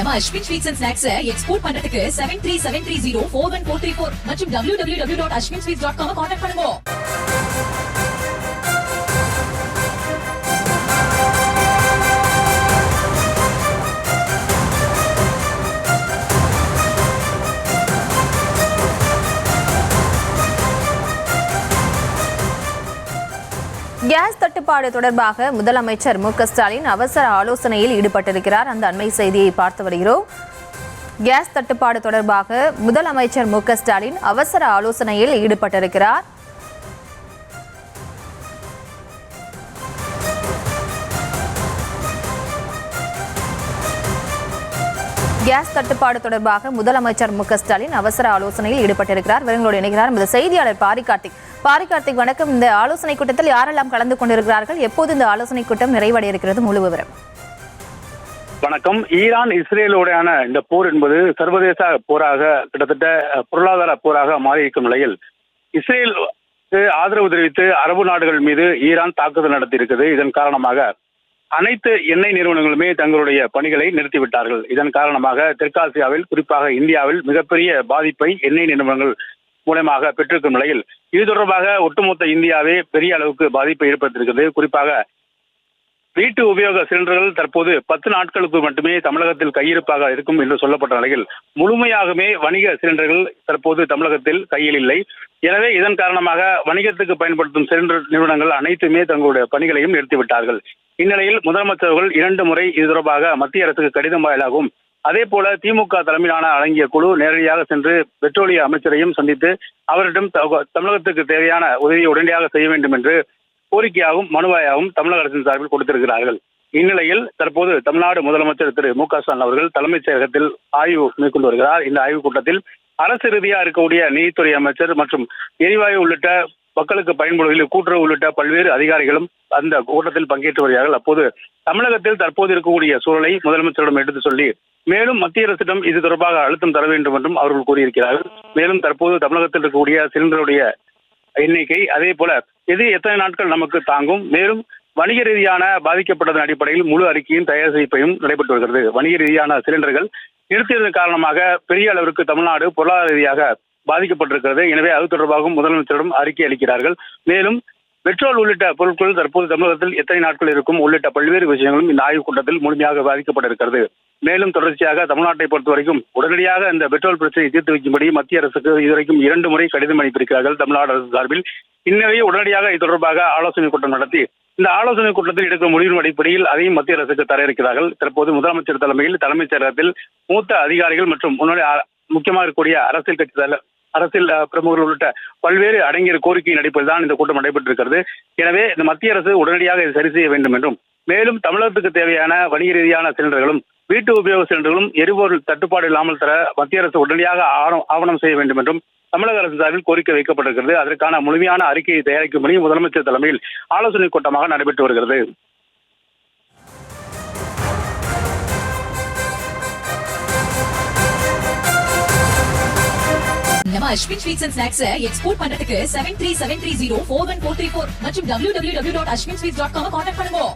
நம்ம Ashwin sweets and snacks export பண்றதுக்கு 7373041434 மற்றும் www.ashwinsweets.com கான்டாக்ட் பண்ணுங்க. கேஸ் தட்டுப்பாடு தொடர்பாக முதலமைச்சர் மு க ஸ்டாலின் அவசர ஆலோசனையில் ஈடுபட்டிருக்கிறார். அந்த அண்மை செய்தியை பார்த்து வருகிறோம். கேஸ் தட்டுப்பாடு தொடர்பாக முதலமைச்சர் மு க ஸ்டாலின் அவசர ஆலோசனையில் ஈடுபட்டிருக்கிறார். கேஸ் தட்டுப்பாடு தொடர்பாக முதலமைச்சர் மு க ஸ்டாலின் அவசர ஆலோசனையில் ஈடுபட்டிருக்கிறார். விவரங்களோடு இணைகிறார் இந்த செய்தியாளர் பாரிகார்த்திக். வணக்கம். இந்த ஆலோசனை கூட்டத்தில் யாரெல்லாம் கலந்து கொண்டிருக்கிறார்கள்? எப்போது இந்த ஆலோசனை கூட்டம் நிறைவடைய இருக்கிறது? முழு விவரம். வணக்கம். ஈரான் இஸ்ரேலோடையான இந்த போர் என்பது சர்வதேச போராக, கிட்டத்தட்ட பொருளாதார போராக மாறியிருக்கும் நிலையில் இஸ்ரேல் ஆதரவு தெரிவித்து அரபு நாடுகள் மீது ஈரான் தாக்குதல் நடத்தியிருக்கிறது. இதன் காரணமாக அனைத்து எண்ணெய் நிறுவனங்களுமே தங்களுடைய பணிகளை நிறுத்திவிட்டார்கள். இதன் காரணமாக தெற்காசியாவில், குறிப்பாக இந்தியாவில் மிகப்பெரிய பாதிப்பை எண்ணெய் நிறுவனங்கள் மூலமாக பெற்றிருக்கும் நிலையில் இது தொடர்பாக ஒட்டுமொத்த இந்தியாவே பெரிய அளவுக்கு பாதிப்பை ஏற்படுத்தியிருக்கிறது. குறிப்பாக வீட்டு உபயோக சிலிண்டர்கள் தற்போது 10 நாட்களுக்கு மட்டுமே தமிழகத்தில் கையிருப்பாக இருக்கும் என்று சொல்லப்பட்ட நிலையில் முழுமையாகவே வணிக சிலிண்டர்கள் தற்போது தமிழகத்தில் கையில் இல்லை. எனவே இதன் காரணமாக வணிகத்துக்கு பயன்படுத்தும் சிலிண்டர் நிறுவனங்கள் அனைத்துமே தங்களுடைய பணிகளையும் நிறுத்திவிட்டார்கள். இந்நிலையில் முதலமைச்சர்கள் 2 முறை இது தொடர்பாக மத்திய அரசுக்கு கடிதம் வாயிலாகவும், அதே போல திமுக தலைமையிலான அடங்கிய குழு நேரடியாக சென்று பெட்ரோலிய அமைச்சரையும் சந்தித்து அவரிடம் தமிழகத்துக்கு தேவையான உதவியை உடனடியாக செய்ய வேண்டும் என்று கோரிக்கையாகவும் மனுவாயாகவும் தமிழக அரசின் சார்பில் கொடுத்திருக்கிறார்கள். இந்நிலையில் தற்போது தமிழ்நாடு முதலமைச்சர் திரு மு க ஸ்டாலின் அவர்கள் தலைமைச் செயலகத்தில் ஆய்வு மேற்கொண்டு வருகிறார். இந்த ஆய்வுக் கூட்டத்தில் அரசு ரீதியாக இருக்கக்கூடிய நீதித்துறை அமைச்சர் மற்றும் எரிவாயு உள்ளிட்ட மக்களுக்கு பயன்படுவதில் கூட்டுறவு உள்ளிட்ட பல்வேறு அதிகாரிகளும் அந்த கூட்டத்தில் பங்கேற்று வருகிறார்கள். அப்போது தமிழகத்தில் தற்போது இருக்கக்கூடிய சூழலை முதலமைச்சரிடம் எடுத்து சொல்லி மேலும் மத்திய அரசிடம் இது தொடர்பாக அழுத்தம் தர வேண்டும் என்றும் அவர்கள் கூறியிருக்கிறார்கள். மேலும் தற்போது தமிழகத்தில் இருக்கக்கூடிய சிலிண்டருடைய எண்ணிக்கை, அதே போல இது எத்தனை நாட்கள் நமக்கு தாங்கும், மேலும் வணிக ரீதியான பாதிக்கப்பட்டதன் அடிப்படையில் முழு அறிக்கையும் தயார் செய்யப்பையும் நடைபெற்று வருகிறது. வணிக ரீதியான சிலிண்டர்கள் நிறுத்தியதன் காரணமாக பெரிய அளவிற்கு தமிழ்நாடு பொருளாதார ரீதியாக பாதிக்கப்பட்டிருக்கிறது. எனவே அது தொடர்பாகவும் முதலமைச்சரிடம் அறிக்கை அளிக்கிறார்கள். மேலும் பெட்ரோல் உள்ளிட்ட பொருட்கள் தற்போது தமிழகத்தில் எத்தனை நாட்கள் இருக்கும் உள்ளிட்ட பல்வேறு விஷயங்களும் இந்த ஆய்வுக் கூட்டத்தில் முழுமையாக பாதிக்கப்பட்டிருக்கிறது. மேலும் தொடர்ச்சியாக தமிழ்நாட்டை பொறுத்த வரைக்கும் உடனடியாக இந்த பெட்ரோல் பிரச்சனையை தீர்த்து வைக்கும்படி மத்திய அரசுக்கு இதுவரைக்கும் 2 முறை கடிதம் அனுப்பியிருக்கிறார்கள் தமிழ்நாடு அரசு சார்பில். இந்நிலையே உடனடியாக இது தொடர்பாக ஆலோசனை கூட்டம் நடத்தி இந்த ஆலோசனை கூட்டத்தில் எடுக்கும் முடிவின் அடிப்படையில் அதையும் மத்திய அரசுக்கு தர இருக்கிறார்கள். தற்போது முதலமைச்சர் தலைமையில் தலைமைச் செயலகத்தில் மூத்த அதிகாரிகள் மற்றும் முக்கியமாக இருக்கக்கூடிய அரசியல் பிரமுகர்கள் உள்ளிட்ட பல்வேறு அடங்கிய கோரிக்கையின் அடிப்படையில் தான் இந்த கூட்டம் நடைபெற்றிருக்கிறது. எனவே இந்த மத்திய அரசு உடனடியாக இதை சரி செய்ய வேண்டும் என்றும், மேலும் தமிழகத்துக்கு தேவையான வணிக ரீதியான சிலிண்டர்களும் வீட்டு உபயோக சிலிண்டர்களும் எரிபொருள் தட்டுப்பாடு இல்லாமல் தர மத்திய அரசு உடனடியாக ஆவணம் செய்ய வேண்டும் என்றும் தமிழக அரசு சார்பில் கோரிக்கை வைக்கப்பட்டிருக்கிறது. அதற்கான முழுமையான அறிக்கையை தயாரிக்கும்படி முதலமைச்சர் தலைமையில் ஆலோசனை கூட்டமாக நடைபெற்று வருகிறது. நம்ம Ashwin sweets and snacks export பண்றதுக்கு 7373041434 மற்றும் www.ashwinsweets.com கான்டாக்ட் பண்ணுங்க.